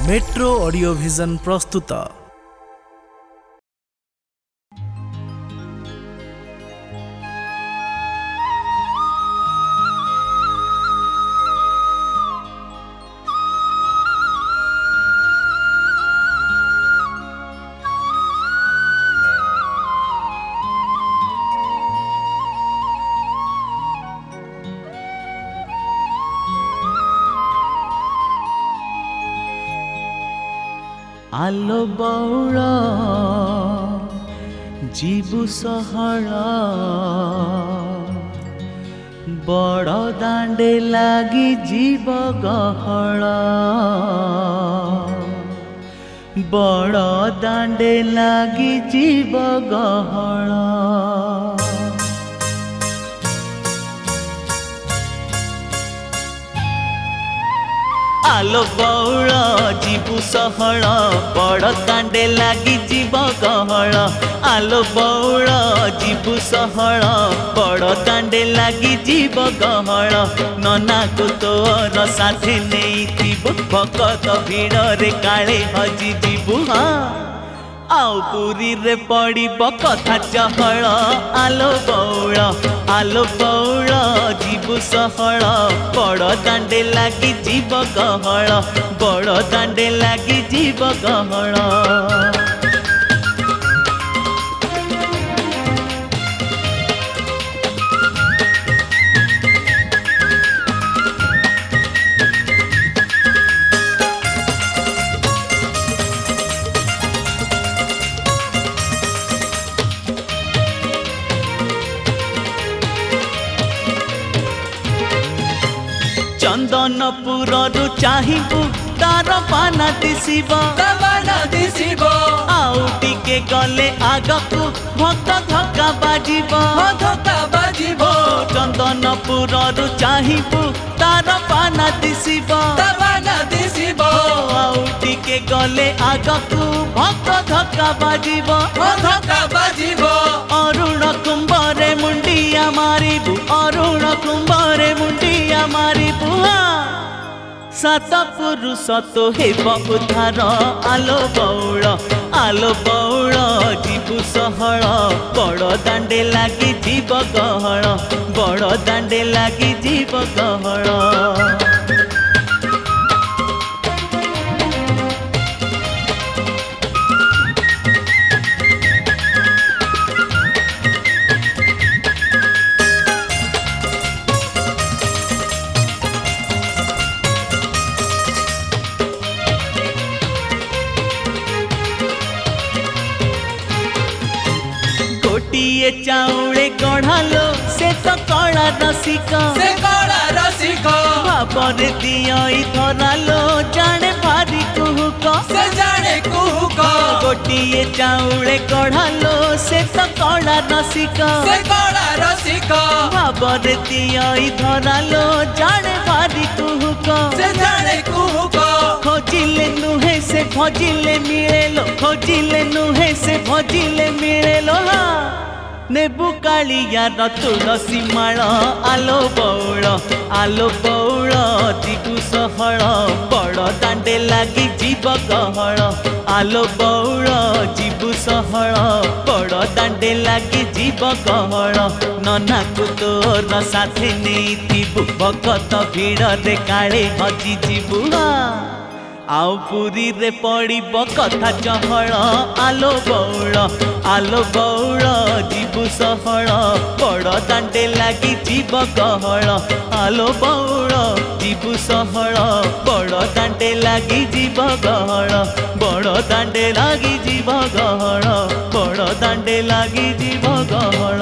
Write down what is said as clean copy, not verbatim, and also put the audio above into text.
Metro audio vision प्रस्तुत। आलो बौड़ जीवु सहर बड़ दांडे लागी जीव गहल बड़ दांडे लागी जीव गहल। आलो बौड़ जीवु सहल बड़ दांडे लागी जीव गहल आलो बौड़ जीवु सहल बड़ दांडे लागी जीव गहल। नना को तोर साथे नहीं थीबु भकत भीड़ रे काले हजी जीवु हाँ आउ पुरी रे पड़ब कथा चहल। आलो बौड़ जीवु सहल बड़ दांडे लागी जीव गहल बड़ दांडे लागी जीव गहल। चंदनपुर चाहिबू तार पाना दिशिब आउ टिके गले आगकू भक्त धक्का बाजिब चंदनपुर चाहिबू तार पाना दिशिब आउ टिके गले आगकू भक्त धक्का बाजिब अरुण कुंभरे मुंडिया मारिबू अरुण कुंभरे मुंडिया मारिबू सात पुरुष तो हेब उद्धार। आलो बौड़ जीवु सहल बड़ दांडे लागी जीव गहल बड़ दांडे लागी जीव गहल। गोटिए चाउले कढ़ालो से तो कड़ा रसिक भाବରେ दियई धरालो जाने भारी कुहुक गोटिए चाउले कढ़ालो से तो कड़ा रसिक भाବରେ दियई धरालो जाने भारी कुहुक खोजिले नुहे से भजिले मिलेलो खोजिले नुहे से भजिले मिलेलो नेबु कालियार तुलसी माळ। आलो बौड़ जीवु सहल बड़ दांडे लागी जीव गहल आलो बौड़ जीवु सहल बड़ दांडे लागी जीव गहल। नना को तोर साथे नहीं थीबु भकत भीड़ रे काले हजी जीवु आउ पुरी रे पड़ब कथा चहल। आलो बौड़ जीवु सहल बड़ दांडे लागी जीव गहल आलो बौड़ जीवु सहल बड़ दांडे लागी जीव गहल बड़ दांडे लागी जीव गहल बड़ दांडे लागी जीव गहल।